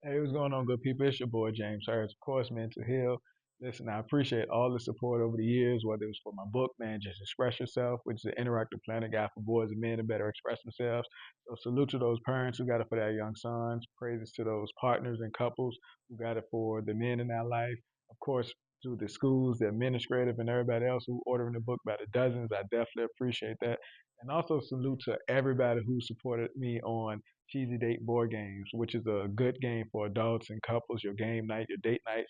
Hey, what's going on, good people? It's your boy James Harris, of course, Mental Heal. Listen, I appreciate all the support over the years, whether it was for my book, man, Just Express Yourself, which is an interactive planning guide for boys and men to better express themselves. So salute to those parents who got it for their young sons. Praises to those partners and couples who got it for the men in their life. Of course, to the schools, the administrative, and everybody else who ordering the book by the dozens. I definitely appreciate that. And also salute to everybody who supported me on Cheesy Date Board Games, which is a good game for adults and couples, your game night, your date night.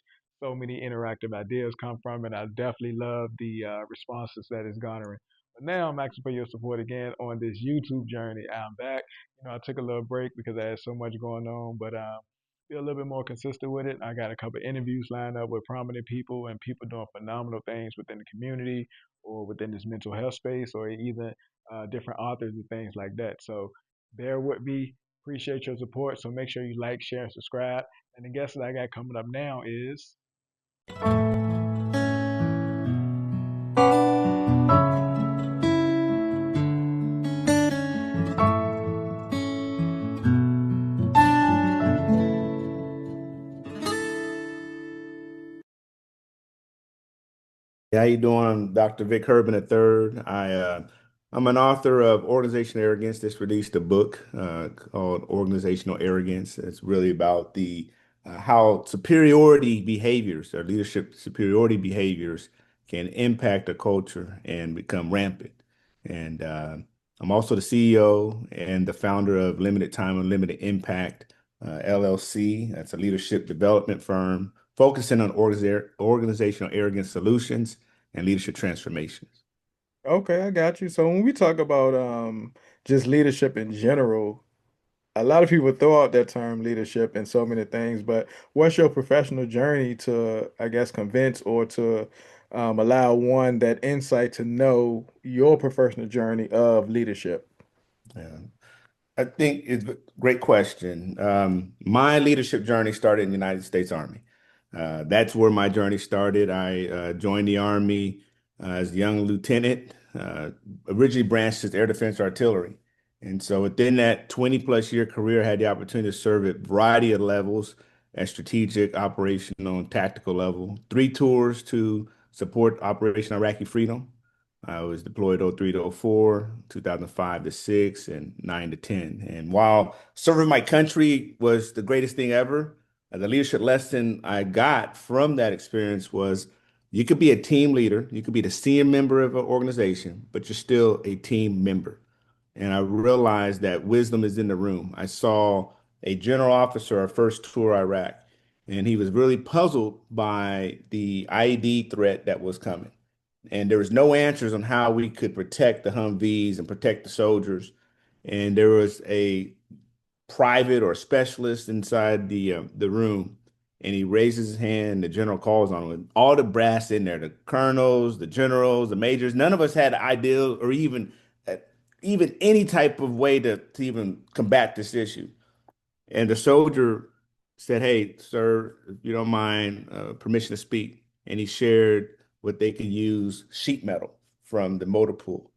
So many interactive ideas come from it. I definitely love the responses that it's garnering. But now I'm asking for your support again on this YouTube journey. I'm back. I took a little break because I had so much going on, but be a little bit more consistent with it. I got a couple interviews lined up with prominent people and people doing phenomenal things within the community or within this mental health space or even different authors and things like that. So bear with me. Appreciate your support. So make sure you like, share, and subscribe. And the guest that I got coming up now is. How you doing? I'm Dr. Vic Herbin III. I'm an author of Organizational Arrogance. That's released a book called Organizational Arrogance. It's really about the how superiority behaviors or leadership superiority behaviors can impact a culture and become rampant. And I'm also the CEO and the founder of Limited Time Unlimited Impact LLC. That's a leadership development firm focusing on organizational arrogance solutions and leadership transformations. Okay, I got you. So when we talk about just leadership in general, a lot of people throw out that term leadership in so many things, but what's your professional journey to, I guess, convince or to allow one that insight to know your professional journey of leadership? Yeah. I think it's a great question. My leadership journey started in the United States Army. That's where my journey started. I joined the Army as a young lieutenant, originally branched as Air Defense Artillery. And so within that 20 plus year career, I had the opportunity to serve at a variety of levels at strategic, operational, and tactical level. 3 tours to support Operation Iraqi Freedom. I was deployed '03 to '04, 2005 to 6, and 9 to 10. And while serving my country was the greatest thing ever, the leadership lesson I got from that experience was you could be a team leader, you could be the senior member of an organization, but you're still a team member. And I realized that wisdom is in the room. I saw a general officer, our first tour Iraq, and he was really puzzled by the IED threat that was coming. And there was no answers on how we could protect the Humvees and protect the soldiers. And there was a private or specialist inside the room, and he raises his hand. The general calls on him. All the brass in there, the colonels, the generals, the majors. None of us had ideas or even any type of way to even combat this issue. And the soldier said, "Hey, sir, if you don't mind, permission to speak." And he shared what they can use sheet metal from the motor pool.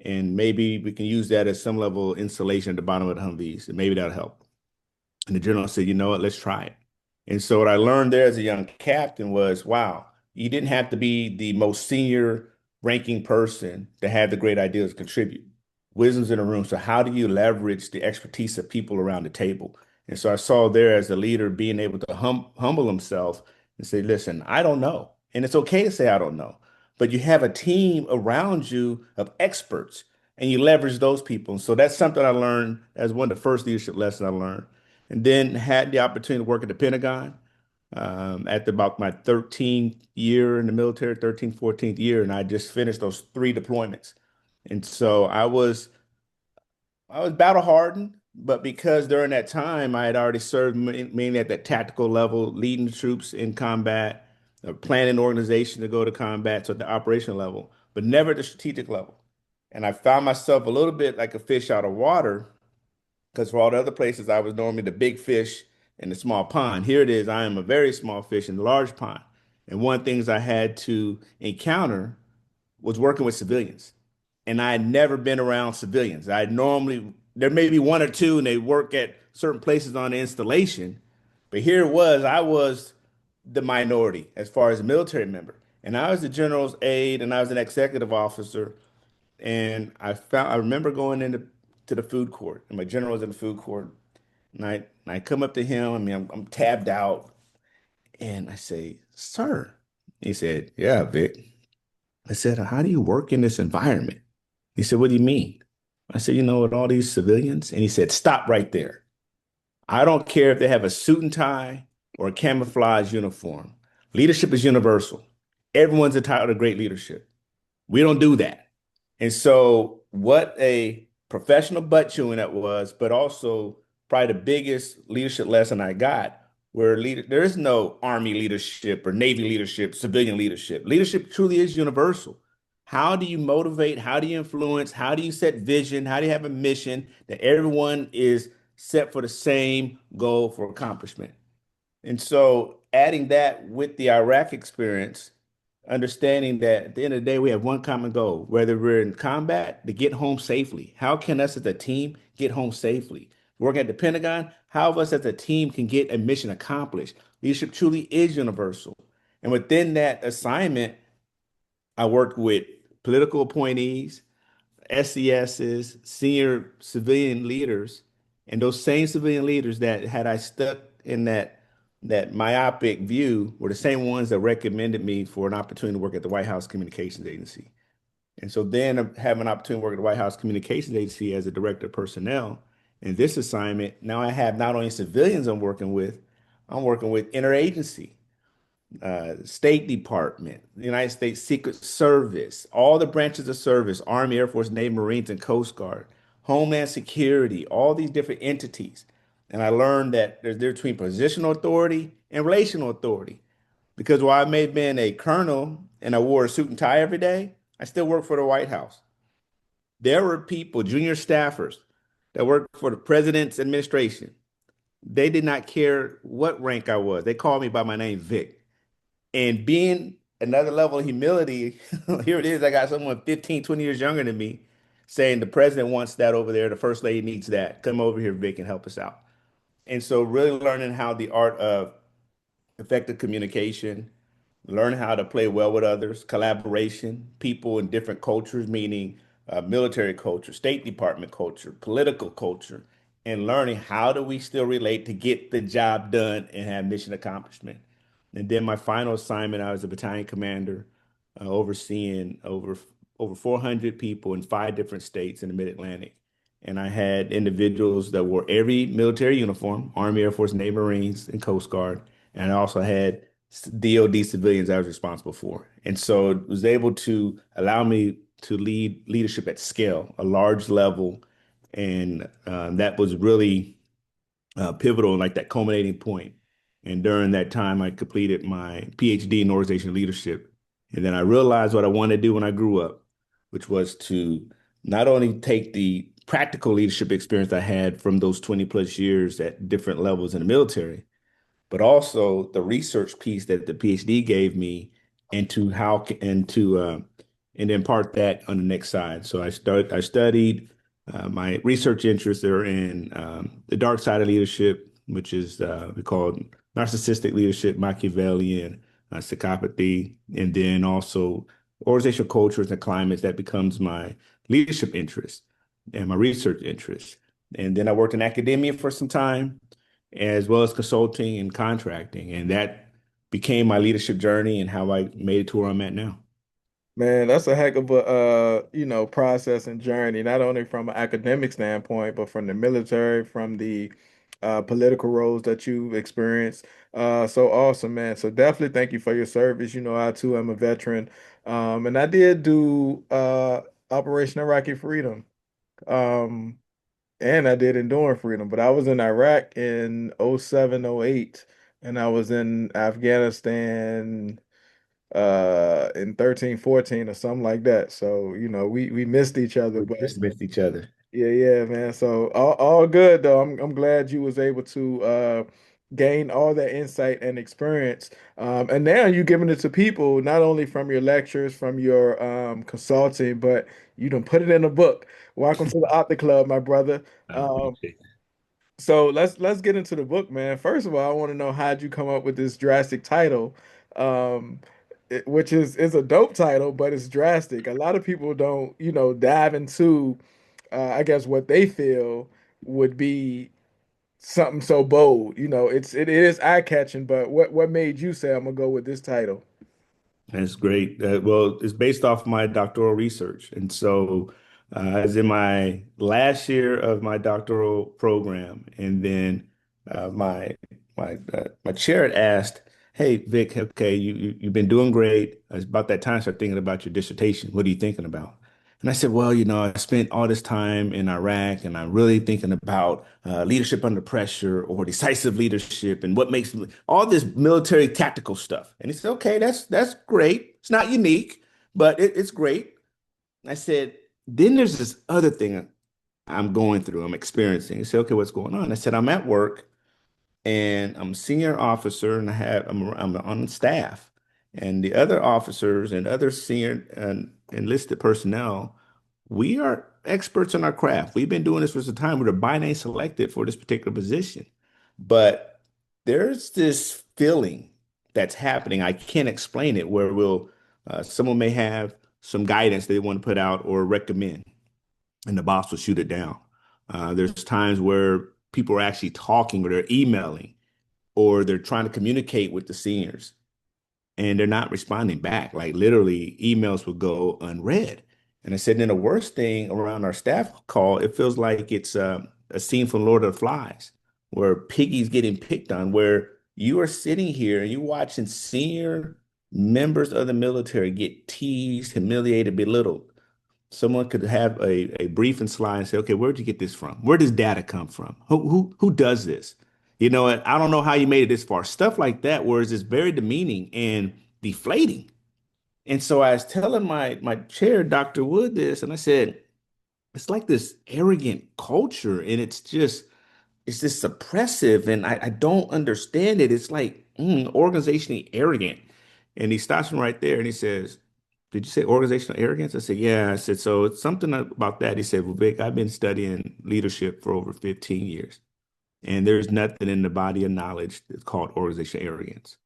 And maybe we can use that as some level of insulation at the bottom of the Humvees, and maybe that'll help. And the general said, "You know what, let's try it." And so what I learned there as a young captain was, wow, you didn't have to be the most senior ranking person to have the great ideas to contribute. Wisdom's in the room. So how do you leverage the expertise of people around the table? And so I saw there as a leader being able to humble himself and say, listen, I don't know. And it's okay to say I don't know, but you have a team around you of experts and you leverage those people. And so that's something I learned as one of the first leadership lessons I learned. And then had the opportunity to work at the Pentagon at about my 13th year in the military, 13th, 14th year. And I just finished those 3 deployments. And so I was battle hardened, but because during that time I had already served mainly at that tactical level, leading the troops in combat, planning organization to go to combat, so at the operational level, but never at the strategic level. And I found myself a little bit like a fish out of water because for all the other places I was normally the big fish in the small pond. Here it is, I am a very small fish in the large pond. And one of the things I had to encounter was working with civilians. And I had never been around civilians. I normally, there may be one or two, and they work at certain places on the installation, But here it was, I was the minority as far as a military member. And I was the general's aide and I was an executive officer. And I remember going into to the food court, and my general was in the food court. And I come up to him. I mean, I'm tabbed out, and I say, "Sir," he said, "Yeah, Vic." I said, "How do you work in this environment?" He said, "What do you mean?" I said, with all these civilians." And he said, "Stop right there. I don't care if they have a suit and tie or a camouflage uniform. Leadership is universal. Everyone's entitled to great leadership. We don't do that." And so, what a professional butt chewing that was, but also probably the biggest leadership lesson I got, where there is no Army leadership or Navy leadership, civilian leadership. Leadership truly is universal. How do you motivate? How do you influence? How do you set vision? How do you have a mission that everyone is set for the same goal for accomplishment? And so adding that with the Iraq experience, understanding that at the end of the day, we have one common goal, whether we're in combat, to get home safely. How can us as a team get home safely? Working at the Pentagon, how of us as a team can get a mission accomplished? Leadership truly is universal. And within that assignment, I worked with political appointees, SESs, senior civilian leaders, and those same civilian leaders that had I stuck in that myopic view were the same ones that recommended me for an opportunity to work at the White House Communications Agency. And so then having an opportunity to work at the White House Communications Agency as a director of personnel in this assignment, now I have not only civilians I'm working with interagency, State Department, the United States Secret Service, all the branches of service, Army, Air Force, Navy, Marines, and Coast Guard, Homeland Security, all these different entities. And I learned that there's there between positional authority and relational authority. Because while I may have been a colonel and I wore a suit and tie every day, I still work for the White House. There were people, junior staffers, that worked for the president's administration. They did not care what rank I was. They called me by my name, Vic. And being another level of humility, here it is. I got someone 15, 20 years younger than me saying the president wants that over there. The first lady needs that. Come over here, Vic, and help us out. And so, really learning how the art of effective communication, learn how to play well with others, collaboration, people in different cultures, meaning military culture, State Department culture, political culture, and learning how do we still relate to get the job done and have mission accomplishment. And then my final assignment, I was a battalion commander, overseeing over 400 people in 5 different states in the Mid-Atlantic. And I had individuals that wore every military uniform, Army, Air Force, Navy, Marines, and Coast Guard. And I also had DoD civilians I was responsible for. And so it was able to allow me to lead leadership at scale, a large level. And that was really pivotal and like that culminating point. And during that time, I completed my PhD in organizational leadership. And then I realized what I wanted to do when I grew up, which was to not only take the practical leadership experience I had from those 20 plus years at different levels in the military, but also the research piece that the PhD gave me into how and to and impart that on the next side. So I studied my research interests are in the dark side of leadership, which is we call narcissistic leadership, Machiavellian, psychopathy, and then also organizational cultures and climates. That becomes my leadership interest and my research interest. And then I worked in academia for some time, as well as consulting and contracting. And that became my leadership journey and how I made it to where I'm at now. Man, that's a heck of a process and journey, not only from an academic standpoint, but from the military, from the political roles that you've experienced. So awesome, man. So definitely thank you for your service. You know, I too am a veteran. And I did do Operation Iraqi Freedom. Um, and I did Enduring Freedom, but I was in Iraq in '07, '08, and I was in Afghanistan in 13, 14 or something like that. So, you know, we missed each other, We but just missed each other. yeah, yeah, man. So all good though. I'm glad you was able to gain all that insight and experience. And now you're giving it to people, not only from your lectures, from your consulting, but you done put it in a book. Welcome to the Author Club, my brother. I Um, appreciate it. So let's get into the book, man. First of all, I want to know how'd you come up with this drastic title, um, which is a dope title, but it's drastic. A lot of people don't, dive into, I guess, what they feel would be something so bold. It is eye-catching, but what made you say I'm gonna go with this title? That's great. Well, it's based off my doctoral research. And so I was in my last year of my doctoral program, and then my chair had asked, "Hey, Vic, okay, you've been doing great. It's about that time to start thinking about your dissertation. What are you thinking about?" And I said, "Well, I spent all this time in Iraq, and I'm really thinking about leadership under pressure or decisive leadership, and what makes all this military tactical stuff." And he said, "Okay, that's great. It's not unique, but it's great." I said, "Then there's this other thing I'm going through, I'm experiencing." He said, "Okay, what's going on?" I said, "I'm at work and I'm a senior officer and I'm on staff, and the other officers and other senior and enlisted personnel, we are experts in our craft. We've been doing this for some time. We're binary selected for this particular position, but there's this feeling that's happening. I can't explain it, where someone may have some guidance they want to put out or recommend, and the boss will shoot it down. There's times where people are actually talking or they're emailing or they're trying to communicate with the seniors and they're not responding back. Like literally, emails will go unread. And I said, then the worst thing around our staff call, it feels like it's a scene from Lord of the Flies, where Piggy's getting picked on, where you are sitting here and you're watching senior members of the military get teased, humiliated, belittled. Someone could have a briefing slide and say, "Okay, where'd you get this from? Where does data come from? Who does this? And I don't know how you made it this far." Stuff like that, where it's just very demeaning and deflating. And so I was telling my chair, Dr. Wood, this, and I said, it's like this arrogant culture, and it's just suppressive, and I don't understand it. It's like organizationally arrogant. And he stops me right there and he says, "Did you say organizational arrogance?" I said, "Yeah." I said, "So it's something about that." He said, "Well, Vic, I've been studying leadership for over 15 years, and there's nothing in the body of knowledge that's called organizational arrogance."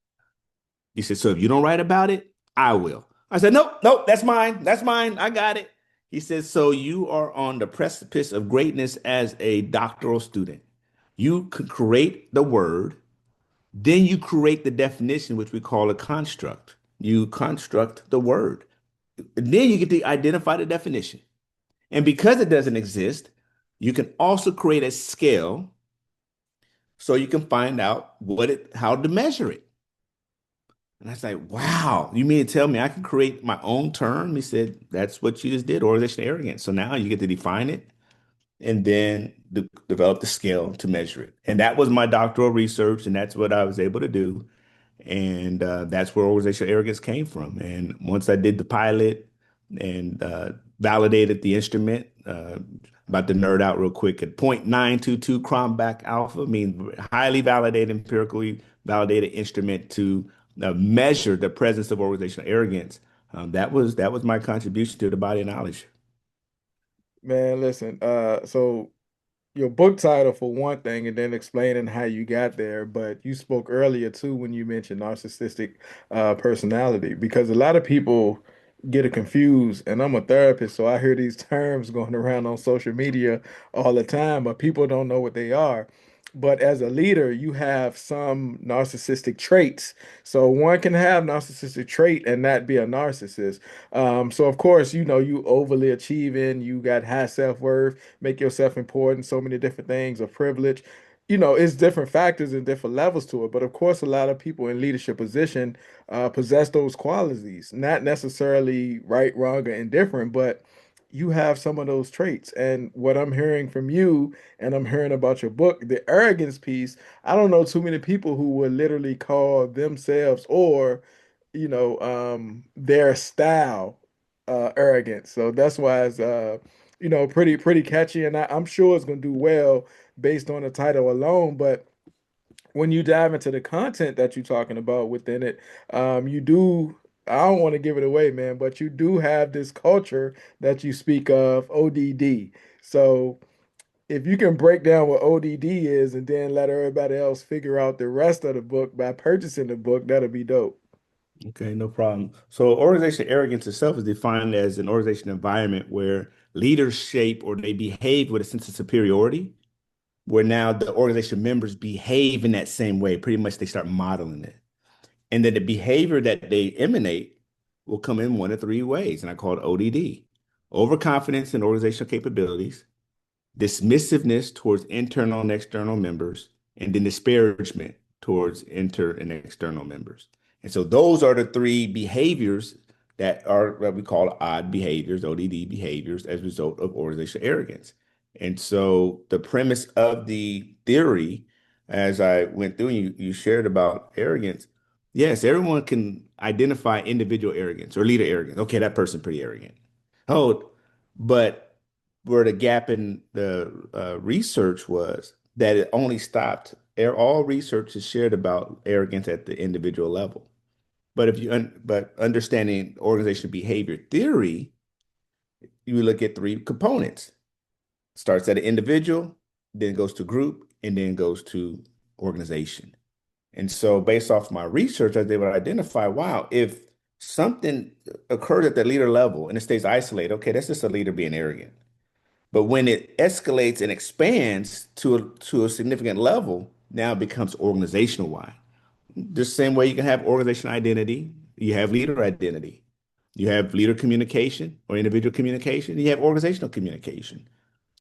He said, "So if you don't write about it, I will." I said, "Nope, nope, that's mine. That's mine. I got it." He said, "So you are on the precipice of greatness as a doctoral student. You could create the word, then you create the definition, which we call a construct. You construct the word. And then you get to identify the definition. And because it doesn't exist, you can also create a scale so you can find out how to measure it." And I was like, "Wow, you mean to tell me I can create my own term?" He said, "That's what you just did, organizational arrogance. So now you get to define it and then develop the scale to measure it." And that was my doctoral research, and that's what I was able to do. And that's where organizational arrogance came from. And once I did the pilot and validated the instrument, about to nerd out real quick, at 0.922 Cronbach alpha means highly validated, empirically validated instrument to measure the presence of organizational arrogance. That was my contribution to the body of knowledge. Man, listen, so your book title for one thing, and then explaining how you got there. But you spoke earlier too when you mentioned narcissistic personality, because a lot of people get it confused. And I'm a therapist, so I hear these terms going around on social media all the time, but people don't know what they are. But as a leader, you have some narcissistic traits. So one can have narcissistic trait and not be a narcissist. So of course, you overly achieving, you got high self-worth, make yourself important, so many different things of privilege. It's different factors and different levels to it. But of course, a lot of people in leadership position possess those qualities, not necessarily right, wrong, or indifferent, but you have some of those traits. And what I'm hearing from you, and I'm hearing about your book, the arrogance piece, I don't know too many people who would literally call themselves or their style arrogant. So that's why it's pretty catchy, and I'm sure it's gonna do well based on the title alone. But when you dive into the content that you're talking about within it, you do. I don't want to give it away, man, but you do have this culture that you speak of, ODD. So if you can break down what ODD is and then let everybody else figure out the rest of the book by purchasing the book, that'll be dope. Okay, no problem. So organizational arrogance itself is defined as an organization environment where leaders shape or they behave with a sense of superiority, where now the organization members behave in that same way. Pretty much they start modeling it. And then the behavior that they emanate will come in one of three ways, and I call it ODD. Overconfidence in organizational capabilities, dismissiveness towards internal and external members, and then disparagement towards inter and external members. And so those are the three behaviors that are what we call odd behaviors, ODD behaviors, as a result of organizational arrogance. And so the premise of the theory, as I went through, and you shared about arrogance, yes, everyone can identify individual arrogance or leader arrogance. Okay, that person pretty arrogant. Oh, but where the gap in the research was that it only stopped. All research is shared about arrogance at the individual level. But but understanding organizational behavior theory, you look at three components. Starts at an individual, then goes to group, and then goes to organization. And so, based off my research, I was able to identify, wow, if something occurs at the leader level and it stays isolated, okay, that's just a leader being arrogant. But when it escalates and expands to a significant level, now it becomes organizational wide. The same way you can have organizational identity, you have leader identity, you have leader communication or individual communication, you have organizational communication.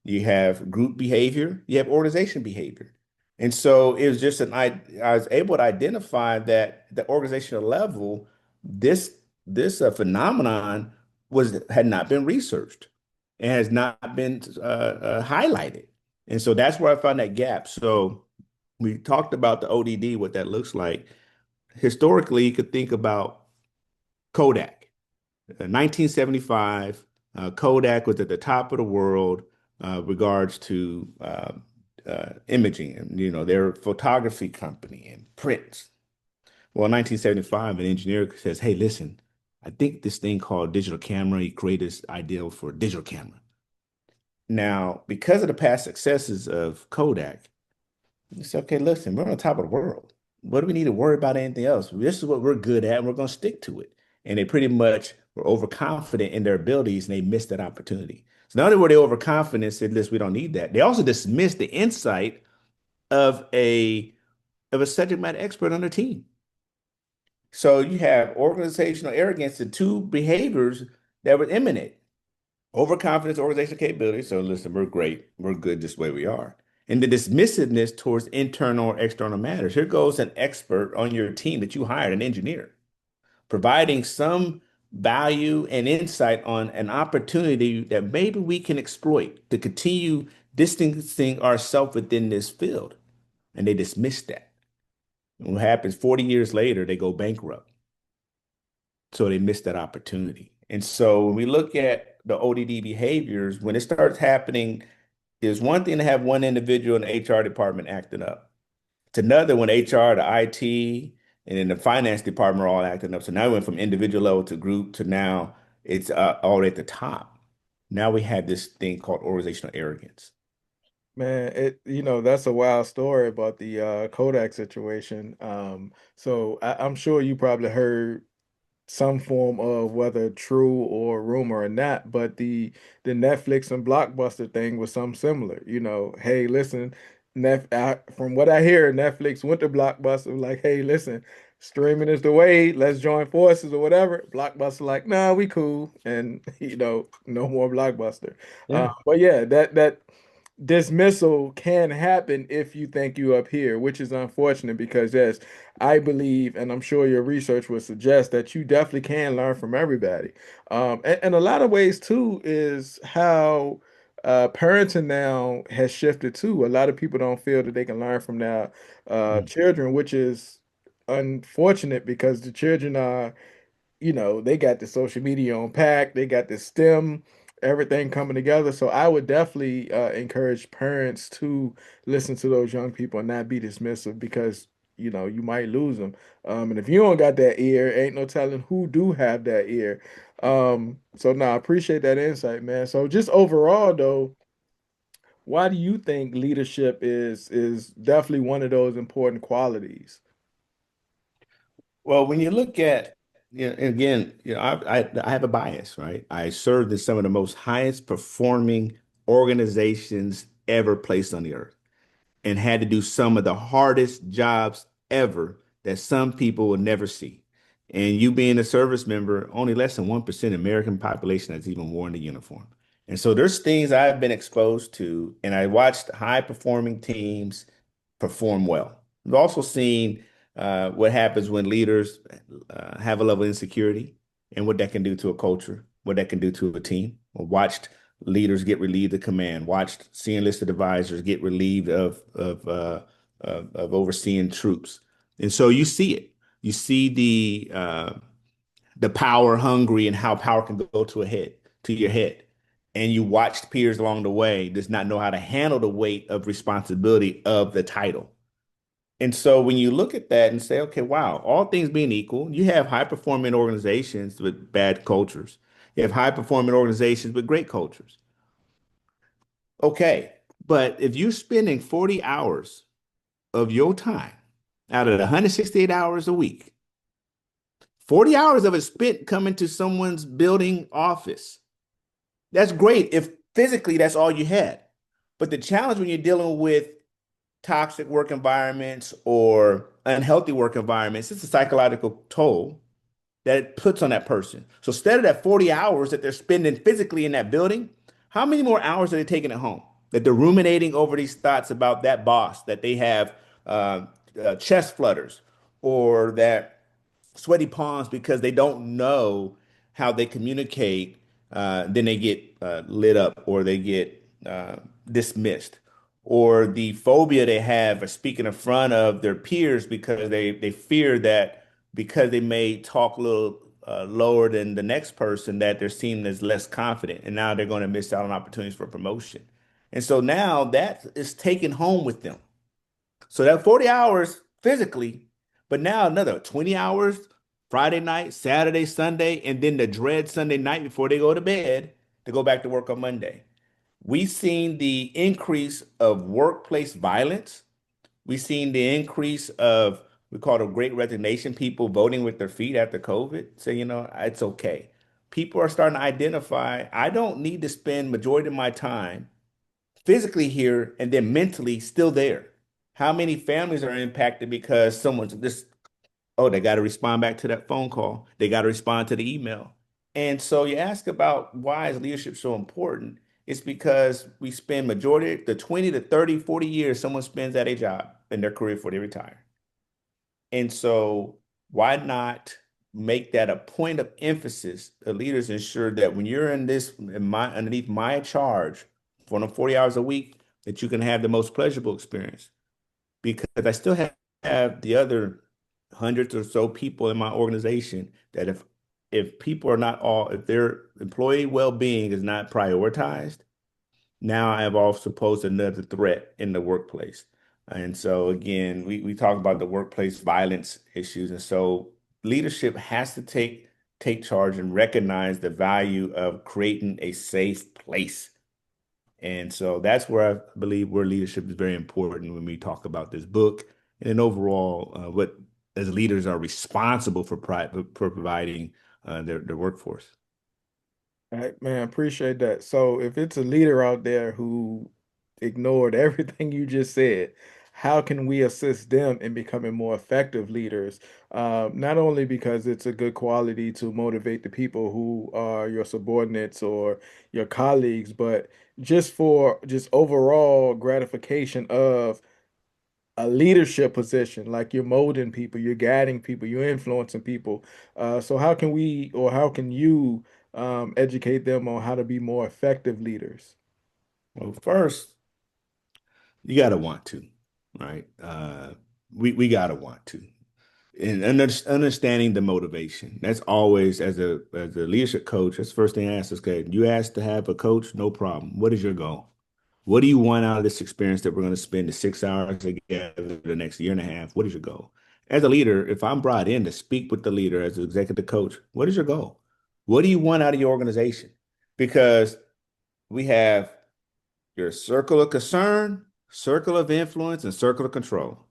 You have group behavior, you have organization behavior. And so it was just I was able to identify that the organizational level, this phenomenon had not been researched and has not been highlighted. And so that's where I found that gap. So we talked about the ODD, what that looks like. Historically, you could think about Kodak. 1975, Kodak was at the top of the world regards to imaging, and they're a photography company and prints. Well, in 1975, an engineer says, "Hey, listen, I think this thing called digital camera. He created this idea for a digital camera." Now, because of the past successes of Kodak, he said, "Okay, listen, we're on the top of the world. What do we need to worry about anything else? This is what we're good at, and we're going to stick to it." And they pretty much were overconfident in their abilities, and they missed that opportunity. So not only were they overconfident and said, "Listen, we don't need that," they also dismissed the insight of a subject matter expert on their team. So you have organizational arrogance and two behaviors that would emanate. Overconfidence, organizational capability. So listen, we're great. We're good just the way we are. And the dismissiveness towards internal or external matters. Here goes an expert on your team that you hired, an engineer, providing some value and insight on an opportunity that maybe we can exploit to continue distancing ourselves within this field. And they dismiss that. And what happens 40 years later, they go bankrupt. So they missed that opportunity. And so when we look at the ODD behaviors, when it starts happening, it's one thing to have one individual in the HR department acting up. It's another when HR, the IT, and then the finance department are all acting up. So now we went from individual level to group to now it's all at the top. Now we have this thing called organizational arrogance. Man, that's a wild story about the Kodak situation. So I'm sure you probably heard some form of whether true or rumor or not, but the Netflix and Blockbuster thing was something similar. Hey, listen, from what I hear, Netflix went to Blockbuster like, hey, listen, streaming is the way. Let's join forces or whatever. Blockbuster like, nah, we cool, and no more Blockbuster. Yeah. But yeah, that dismissal can happen if you think you up here, which is unfortunate because yes, I believe, and I'm sure your research would suggest that you definitely can learn from everybody. And a lot of ways too is how parenting now has shifted too. A lot of people don't feel that they can learn from their Mm. children, which is unfortunate because the children are they got the social media on pack, they got the STEM, everything coming together. So I would definitely encourage parents to listen to those young people and not be dismissive because you might lose them. And if you don't got that ear, ain't no telling who do have that ear. So no, I appreciate that insight, man. So just overall though, why do you think leadership is definitely one of those important qualities? Well, when you look at, again, I have a bias, right? I served in some of the most highest performing organizations ever placed on the earth, and had to do some of the hardest jobs ever that some people will never see. And you being a service member, only less than 1% American population has even worn the uniform. And so there's things I've been exposed to, and I watched high performing teams perform well. I've also seen what happens when leaders have a level of insecurity and what that can do to a culture, what that can do to a team. I watched leaders get relieved of command, watched senior enlisted advisors get relieved of overseeing troops. And so you see it. You see the power hungry and how power can go to your head. And you watched peers along the way does not know how to handle the weight of responsibility of the title. And so when you look at that and say, okay, wow, all things being equal, you have high performing organizations with bad cultures. You have high performing organizations with great cultures. Okay. But if you're spending 40 hours of your time out of the 168 hours a week, 40 hours of it spent coming to someone's building office, that's great if physically that's all you had. But the challenge when you're dealing with toxic work environments or unhealthy work environments, it's a psychological toll that it puts on that person. So instead of that 40 hours that they're spending physically in that building, how many more hours are they taking at home? That they're ruminating over these thoughts about that boss, that they have chest flutters, or that sweaty palms because they don't know how they communicate. Then they get lit up or they get dismissed. Or the phobia they have of speaking in front of their peers because they fear that because they may talk a little lower than the next person, that they're seen as less confident. And now they're going to miss out on opportunities for promotion. And so now that is taken home with them. So that 40 hours physically, but now another 20 hours Friday night, Saturday, Sunday, and then the dread Sunday night before they go to bed to go back to work on Monday. We've seen the increase of workplace violence. We've seen the increase of, we call it a great resignation, people voting with their feet after COVID. Say, it's okay. People are starting to identify, I don't need to spend majority of my time physically here and then mentally still there. How many families are impacted because someone's just, oh, they got to respond back to that phone call. They got to respond to the email. And so you ask about why is leadership so important? It's because we spend majority, the 20 to 30, 40 years someone spends at a job in their career before they retire. And so why not make that a point of emphasis? The leaders ensure that when you're underneath my charge for the 40 hours a week, that you can have the most pleasurable experience. Because I still have the other hundreds or so people in my organization that if people are not all, if their employee well-being is not prioritized, now I have also posed another threat in the workplace. And so again, we talk about the workplace violence issues. And so leadership has to take charge and recognize the value of creating a safe place. And so that's where I believe where leadership is very important when we talk about this book and then overall what as leaders are responsible for providing their workforce. All right, man, appreciate that. So if it's a leader out there who ignored everything you just said, how can we assist them in becoming more effective leaders? Not only because it's a good quality to motivate the people who are your subordinates or your colleagues, but just for just overall gratification of a leadership position, like you're molding people, you're guiding people, you're influencing people. So how can we or how can you educate them on how to be more effective leaders? Well, first, you gotta want to, right? We gotta want to. And understanding the motivation. That's always as a leadership coach, that's the first thing I ask is, okay, you asked to have a coach, no problem. What is your goal? What do you want out of this experience that we're going to spend the 6 hours together the next year and a half? What is your goal? As a leader, if I'm brought in to speak with the leader as an executive coach, what is your goal? What do you want out of your organization? Because we have your circle of concern, circle of influence, and circle of control.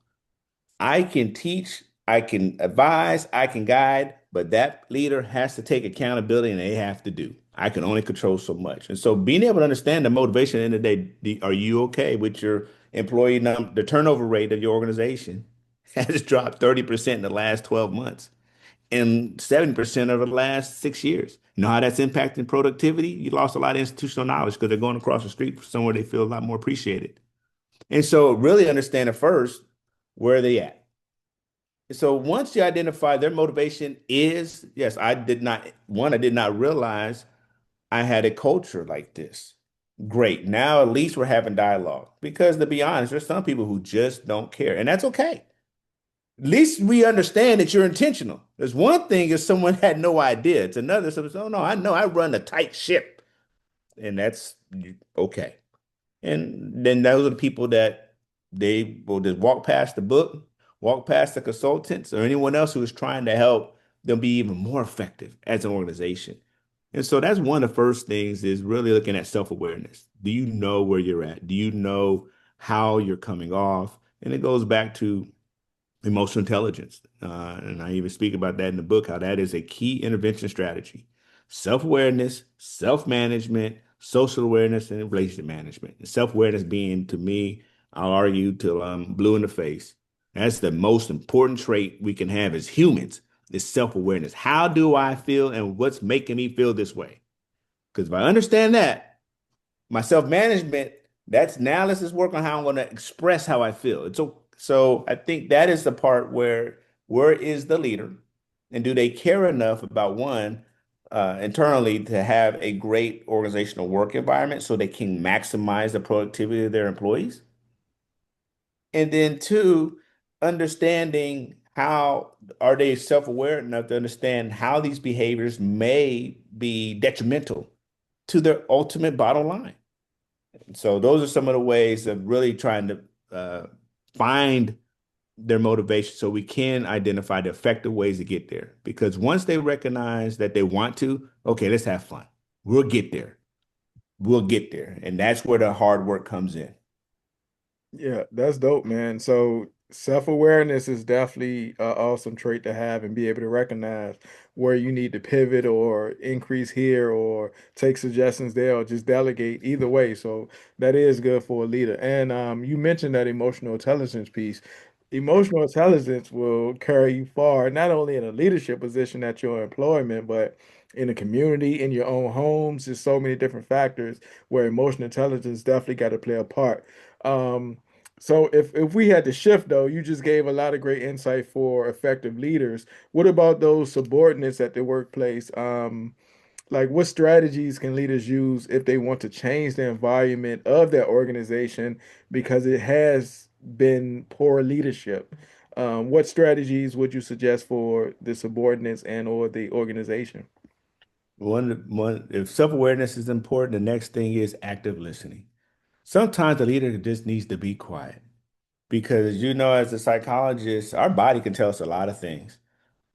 I can teach, I can advise, I can guide, but that leader has to take accountability and they have to do. I can only control so much. And so being able to understand the motivation at the end of the day, are you okay with your employee number, the turnover rate of your organization has dropped 30% in the last 12 months and 70% over the last 6 years. You know how that's impacting productivity? You lost a lot of institutional knowledge because they're going across the street somewhere they feel a lot more appreciated. And so really understanding first where are they at. So once you identify their motivation is, yes, I did not realize I had a culture like this. Great. Now at least we're having dialogue because to be honest, there's some people who just don't care, and that's okay. At least we understand that you're intentional. There's one thing if someone had no idea. It's another, someone says, oh no, I know I run a tight ship, and that's okay. And then those are the people that they will just walk past the book, walk past the consultants or anyone else who is trying to help them be even more effective as an organization. And so that's one of the first things is really looking at self-awareness. Do you know where you're at? Do you know how you're coming off? And it goes back to emotional intelligence. And I even speak about that in the book, how that is a key intervention strategy. Self-awareness, self-management, social awareness, and relationship management. And self-awareness being, to me, I'll argue till I'm blue in the face. That's the most important trait we can have as humans is self-awareness. How do I feel and what's making me feel this way? Because if I understand that, my self-management, that's now let's just work on how I'm going to express how I feel. So I think that is the part where is the leader, and do they care enough about one internally to have a great organizational work environment so they can maximize the productivity of their employees, and then two, understanding how are they self-aware enough to understand how these behaviors may be detrimental to their ultimate bottom line. So those are some of the ways of really trying to find their motivation so we can identify the effective ways to get there. Because once they recognize that they want to, okay, let's have fun. We'll get there. We'll get there. And that's where the hard work comes in. Yeah, that's dope, man. So self-awareness is definitely an awesome trait to have and be able to recognize where you need to pivot or increase here or take suggestions there or just delegate either way. So that is good for a leader. And you mentioned that emotional intelligence piece. Emotional intelligence will carry you far, not only in a leadership position at your employment, but in the community, in your own homes. There's so many different factors where emotional intelligence definitely got to play a part. Um, so if we had to shift though, you just gave a lot of great insight for effective leaders. What about those subordinates at the workplace? Like what strategies can leaders use if they want to change the environment of their organization because it has been poor leadership? What strategies would you suggest for the subordinates and or the organization? If self-awareness is important, the next thing is active listening. Sometimes the leader just needs to be quiet because, as a psychologist, our body can tell us a lot of things.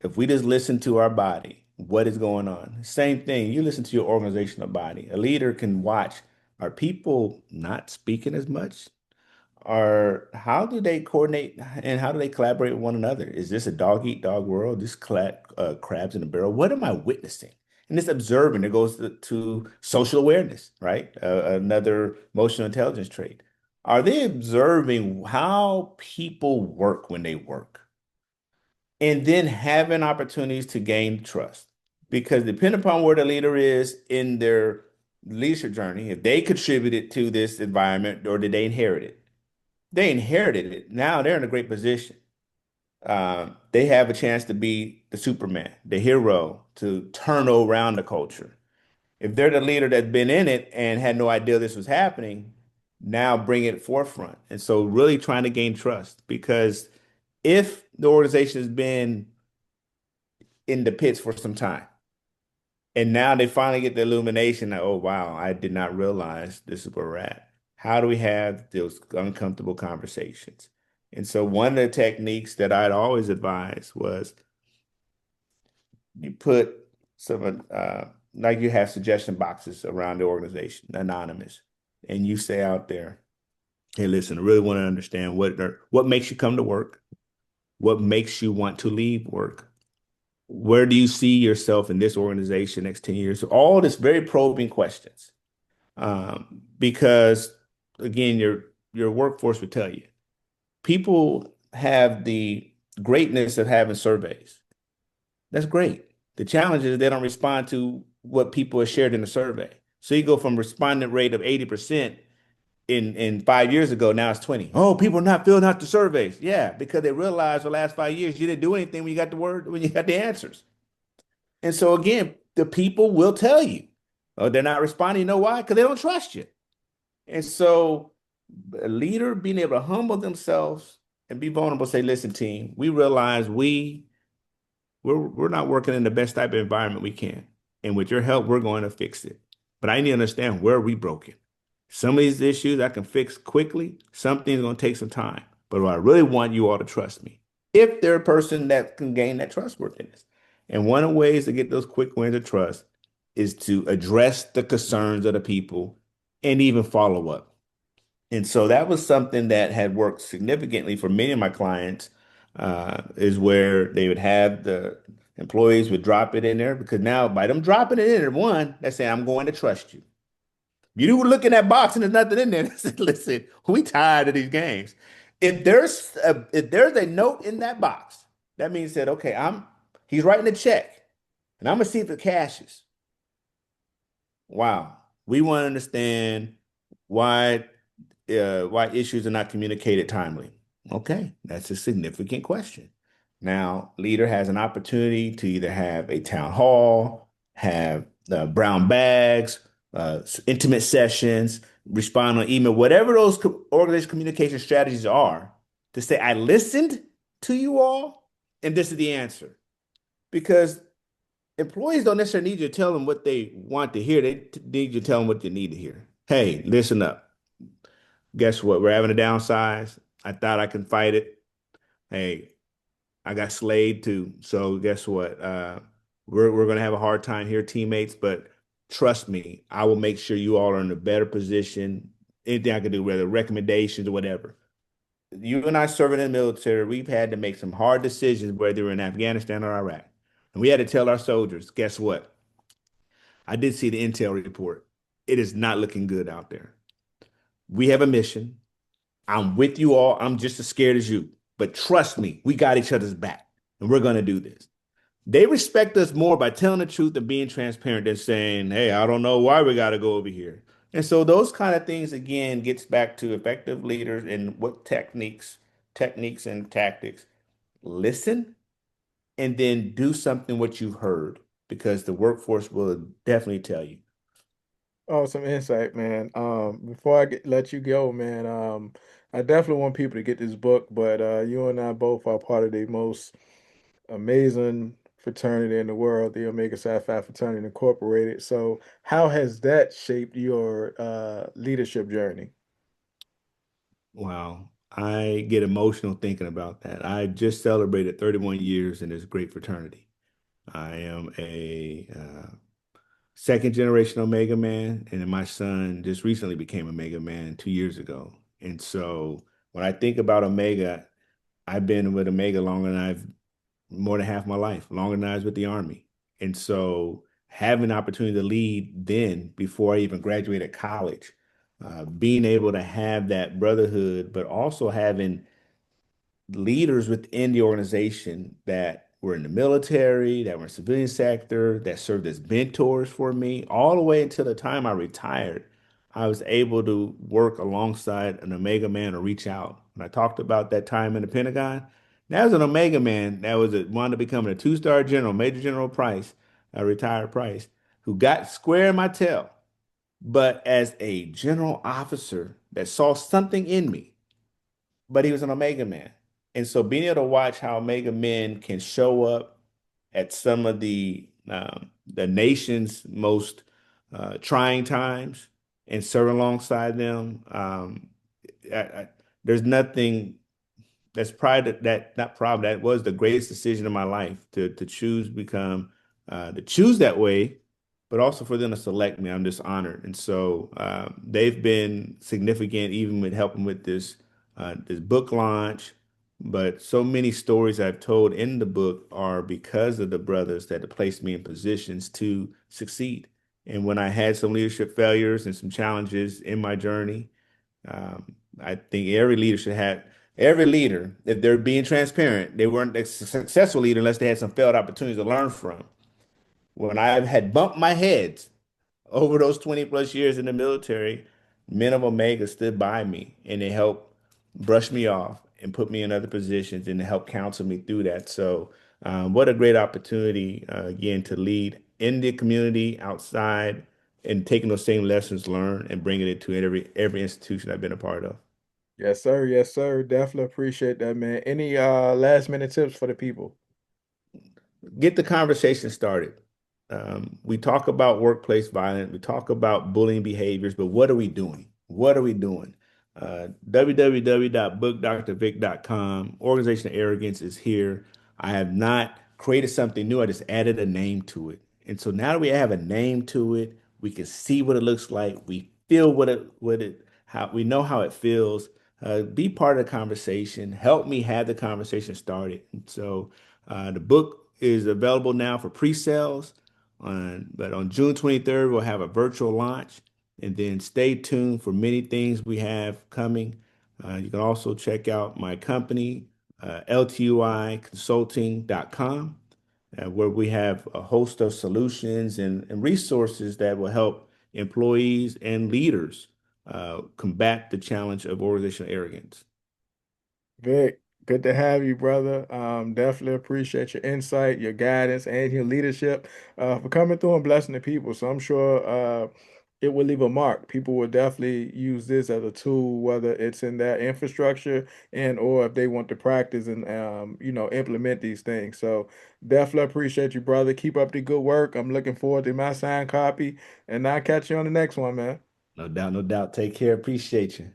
If we just listen to our body, what is going on? Same thing, you listen to your organizational body. A leader can watch, are people not speaking as much? Or how do they coordinate and how do they collaborate with one another? Is this a dog eat dog world? This crabs in a barrel? What am I witnessing? And this observing, it goes to social awareness, right? Another emotional intelligence trait. Are they observing how people work when they work? And then having opportunities to gain trust. Because depending upon where the leader is in their leadership journey, if they contributed to this environment or did they inherit it? They inherited it. Now they're in a great position. They have a chance to be the Superman, the hero, to turn around the culture. If they're the leader that's been in it and had no idea this was happening, now bring it forefront. And so really trying to gain trust because if the organization has been in the pits for some time, and now they finally get the illumination that, oh, wow, I did not realize this is where we're at. How do we have those uncomfortable conversations? And so one of the techniques that I'd always advise was you put like you have suggestion boxes around the organization, anonymous. and you say out there, hey, listen, I really want to understand what makes you come to work, what makes you want to leave work, where do you see yourself in this organization next 10 years? All this very probing questions. Because again, your workforce would tell you people have the greatness of having surveys. That's great. The challenge is they don't respond to what people have shared in the survey. So you go from respondent rate of 80% in 5 years ago, now it's 20. Oh, people are not filling out the surveys. Yeah, because they realized the last 5 years you didn't do anything when you got the word, when you got the answers. And so again, the people will tell you, oh, they're not responding. You know why? Because they don't trust you. And so a leader being able to humble themselves and be vulnerable, say, listen, team, we realize we're not working in the best type of environment we can. And with your help, we're going to fix it. But I need to understand where we broken. Some of these issues I can fix quickly. Some things are going to take some time. But I really want you all to trust me. If they're a person that can gain that trustworthiness. And one of the ways to get those quick wins of trust is to address the concerns of the people and even follow up. And so that was something that had worked significantly for many of my clients, is where they would have the employees would drop it in there because now by them dropping it in there, one, they're saying, I'm going to trust you. You were looking at box and there's nothing in there. Listen, we tired of these games. If there's a note in that box, that means that okay, he's writing a check, and I'm gonna see if it cashes. Wow, we want to understand why why issues are not communicated timely. Okay, that's a significant question. Now, leader has an opportunity to either have a town hall, have brown bags, intimate sessions, respond on email, whatever those organization communication strategies are, to say, I listened to you all, and this is the answer. Because employees don't necessarily need you to tell them what they want to hear. They need you to tell them what they need to hear. Hey, listen up. Guess what? We're having a downsize. I thought I can fight it. Hey, I got slayed too. So guess what? We're gonna have a hard time here, teammates, but trust me, I will make sure you all are in a better position. Anything I can do, whether recommendations or whatever. You and I serving in the military, we've had to make some hard decisions, whether we're in Afghanistan or Iraq. And we had to tell our soldiers, guess what? I did see the intel report. It is not looking good out there. We have a mission. I'm with you all. I'm just as scared as you. But trust me, we got each other's back and we're going to do this. They respect us more by telling the truth and being transparent than saying, hey, I don't know why we got to go over here. And so those kind of things, again, gets back to effective leaders and what techniques and tactics. Listen and then do something what you've heard because the workforce will definitely tell you. Awesome insight, man. Before let you go, man, I definitely want people to get this book, but you and I both are part of the most amazing fraternity in the world, the Omega Psi Phi Fraternity Incorporated. So, how has that shaped your leadership journey? Wow. I get emotional thinking about that. I just celebrated 31 years in this great fraternity. I am a second generation Omega man, and then my son just recently became Omega man 2 years ago. And so when I think about Omega, I've been with Omega longer than I've more than half my life, longer than I was with the Army. And so having an opportunity to lead then before I even graduated college, being able to have that brotherhood, but also having leaders within the organization that were in the military, that were in the civilian sector, that served as mentors for me, all the way until the time I retired. I was able to work alongside an Omega man or reach out. When I talked about that time in the Pentagon, that was an Omega man that wound up becoming a two-star general, Major General Price, a retired Price, who got square in my tail. But as a general officer that saw something in me, but he was an Omega man. And so being able to watch how Omega men can show up at some of the nation's most trying times and serve alongside them, I, I, there's nothing that's probably that not probably that was the greatest decision of my life to choose become to choose that way but also for them to select me. I'm just honored. And so they've been significant even with helping with this book launch. But so many stories I've told in the book are because of the brothers that have placed me in positions to succeed. And when I had some leadership failures and some challenges in my journey, I think every leader, if they're being transparent, they weren't a successful leader unless they had some failed opportunities to learn from. When I had bumped my heads over those 20 plus years in the military, men of Omega stood by me and they helped brush me off and put me in other positions and help counsel me through that. So, what a great opportunity, again, to lead in the community outside and taking those same lessons learned and bringing it to every institution I've been a part of. Yes, sir. Yes, sir. Definitely appreciate that, man. Any last minute tips for the people? Get the conversation started. We talk about workplace violence, we talk about bullying behaviors, but what are we doing? What are we doing? www.bookdrvic.com. Organizational Arrogance is here. I have not created something new. I just added a name to it. And so now that we have a name to it, we can see what it looks like. We feel how we know how it feels. Be part of the conversation. Help me have the conversation started. And so the book is available now for pre-sales but on June 23rd, we'll have a virtual launch. And then stay tuned for many things we have coming. You can also check out my company, ltuiconsulting.com, where we have a host of solutions and resources that will help employees and leaders combat the challenge of organizational arrogance. Vic, good to have you, brother. Definitely appreciate your insight, your guidance, and your leadership for coming through and blessing the people. So I'm sure it will leave a mark. People will definitely use this as a tool, whether it's in their infrastructure and or if they want to practice and implement these things. So definitely appreciate you, brother. Keep up the good work. I'm looking forward to my signed copy, and I'll catch you on the next one, man. No doubt, no doubt. Take care. Appreciate you.